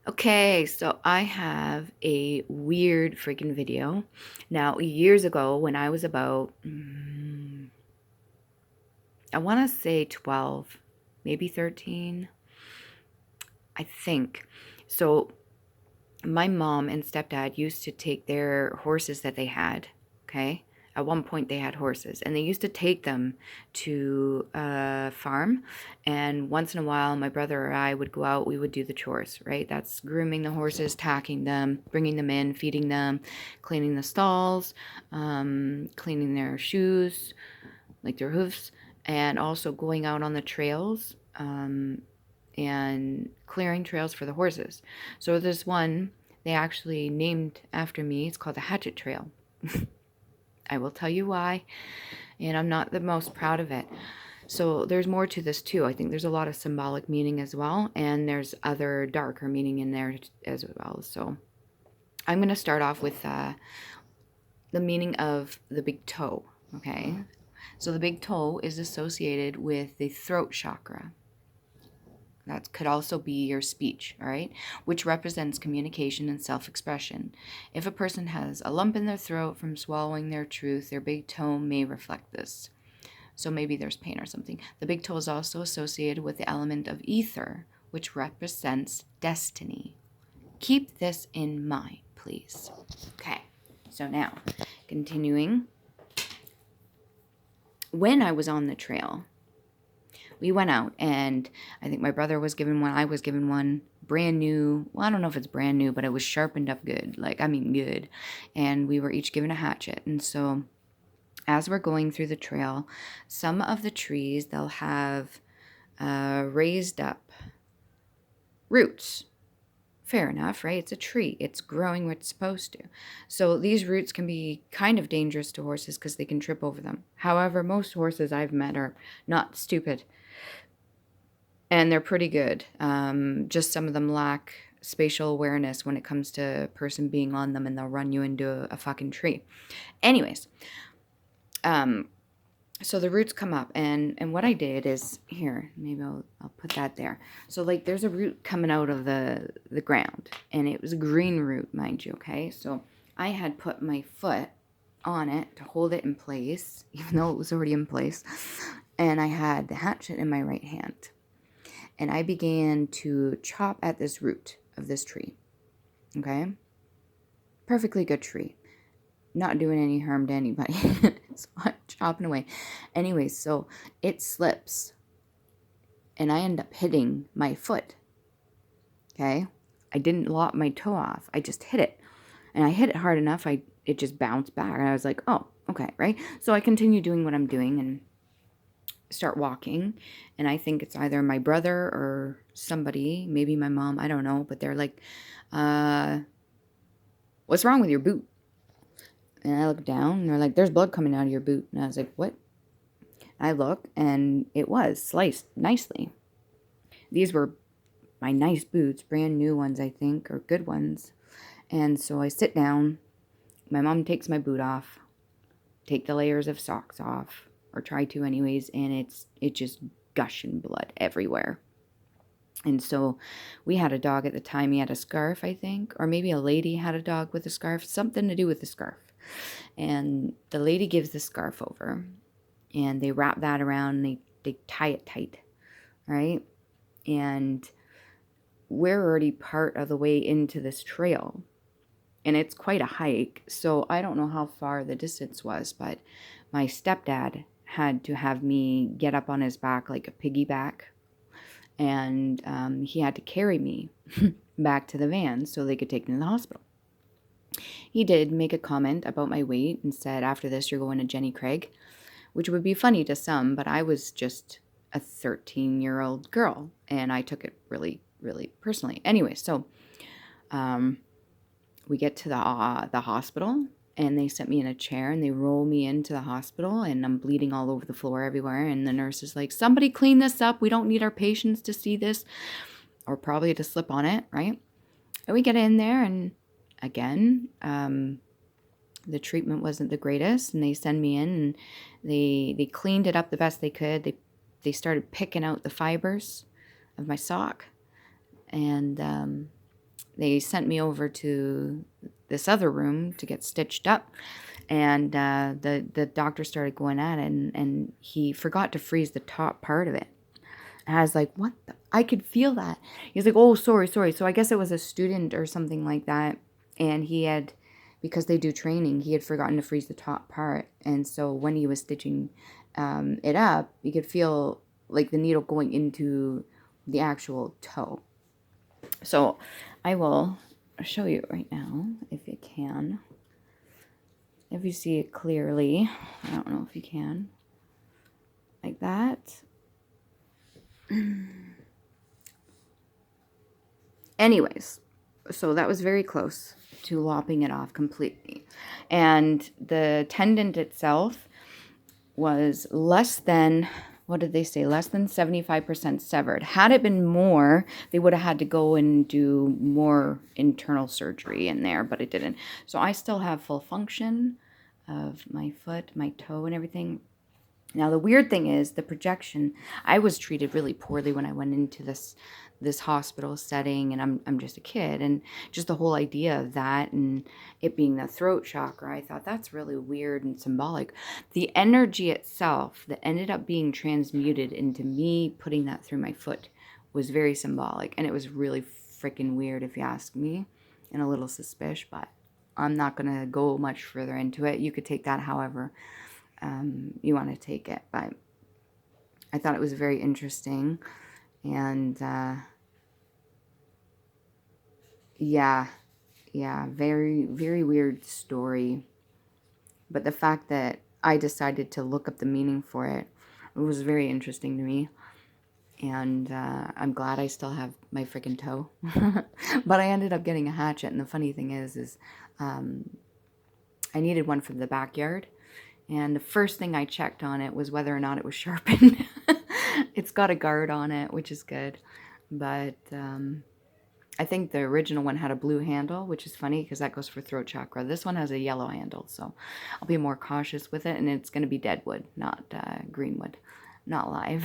Okay, so I have a weird freaking video. Now, years ago, when I was about, I want to say 12, maybe 13, I think. So, my mom and stepdad used to take their horses that they had, okay? At one point, they had horses, and they used to take them to a farm. And once in a while, my brother or I would go out, we would do the chores, right? That's grooming the horses, tacking them, bringing them in, feeding them, cleaning the stalls, cleaning their shoes, like their hoofs, and also going out on the trails. And clearing trails for the horses. So this one they actually named after me. It's called the HATCHET Trail. I will tell you why, and I'm not the most proud of it. So there's more to this too. I think there's a lot of symbolic meaning as well, and there's other darker meaning in there as well. So I'm going to start off with the meaning of the big toe, okay? So the big toe is associated with the throat chakra. That could also be your speech, all right, which represents communication and self-expression. If a person has a lump in their throat from swallowing their truth, their big toe may reflect this. So maybe there's pain or something. The big toe is also associated with the element of ether, which represents destiny. Keep this in mind, please. Okay, so now, continuing. When I was on the trail, we went out, and I think my brother was given one. I was given one, brand new. Well, I don't know if it's brand new, but it was sharpened up good. Good. And we were each given a hatchet. And so as we're going through the trail, some of the trees, they'll have raised up roots. Fair enough, right? It's a tree. It's growing where it's supposed to. So these roots can be kind of dangerous to horses because they can trip over them. However, most horses I've met are not stupid. And they're pretty good. Just some of them lack spatial awareness when it comes to a person being on them, and they'll run you into a fucking tree. Anyways, so the roots come up, and what I did is, here, maybe I'll put that there. So like there's a root coming out of the ground, and it was a green root, mind you, okay? So I had put my foot on it to hold it in place, even though it was already in place, and I had the hatchet in my right hand. And I began to chop at this root of this tree, okay? Perfectly good tree. Not doing any harm to anybody. So I'm chopping away. Anyways, so it slips, and I end up hitting my foot, okay? I didn't lop my toe off. I just hit it. And I hit it hard enough, it just bounced back. And I was like, oh, okay, right? So I continue doing what I'm doing, and start walking, and I think it's either my brother or somebody, maybe my mom, I don't know, but they're like, what's wrong with your boot? And I look down, and they're like, there's blood coming out of your boot. And I was like, what? I look, and it was sliced nicely. These were my nice boots, brand new ones, I think, or good ones. And so I sit down, my mom takes my boot off, take the layers of socks off, or try to anyways, and it just gushing blood everywhere. And so we had a dog at the time. He had a scarf, I think, or maybe a lady had a dog with a scarf, something to do with the scarf. And the lady gives the scarf over, and they wrap that around, and they tie it tight, right? And we're already part of the way into this trail, and it's quite a hike. So I don't know how far the distance was, but my stepdad had to have me get up on his back like a piggyback, and he had to carry me back to the van so they could take me to the hospital. He did make a comment about my weight and said, after this, you're going to Jenny Craig, which would be funny to some, but I was just a 13-year-old girl, and I took it really, really personally. Anyway, so we get to the hospital, and they set me in a chair, and they roll me into the hospital, and I'm bleeding all over the floor everywhere. And the nurse is like, somebody clean this up. We don't need our patients to see this, or probably to slip on it, right? And we get in there, and again, the treatment wasn't the greatest, and they send me in, and they cleaned it up the best they could. They started picking out the fibers of my sock, and they sent me over to this other room to get stitched up. And the doctor started going at it, and he forgot to freeze the top part of it. And I was like, what the? I could feel that. He's like, oh, sorry. So I guess it was a student or something like that. And he had, because they do training, he had forgotten to freeze the top part. And so when he was stitching it up, you could feel like the needle going into the actual toe. So I will show you right now, if you can. If you see it clearly, I don't know if you can, like that. Anyways, so that was very close to lopping it off completely. And the tendon itself was less than, what did they say, less than 75% severed. Had it been more, they would have had to go and do more internal surgery in there, but it didn't. So I still have full function of my foot, my toe, and everything. Now, the weird thing is the projection. I was treated really poorly when I went into this hospital setting, and I'm just a kid, and just the whole idea of that and it being the throat chakra, I thought that's really weird and symbolic. The energy itself that ended up being transmuted into me putting that through my foot was very symbolic, and it was really freaking weird if you ask me, and a little suspicious, but I'm not going to go much further into it. You could take that however you want to take it, but I thought it was very interesting. And yeah, very, very weird story. But the fact that I decided to look up the meaning for it, it was very interesting to me. And I'm glad I still have my freaking toe. But I ended up getting a hatchet, and the funny thing is I needed one from the backyard. And the first thing I checked on it was whether or not it was sharpened. It's got a guard on it, which is good. But I think the original one had a blue handle, which is funny because that goes for throat chakra. This one has a yellow handle, so I'll be more cautious with it. And it's going to be dead wood, not green wood, not live.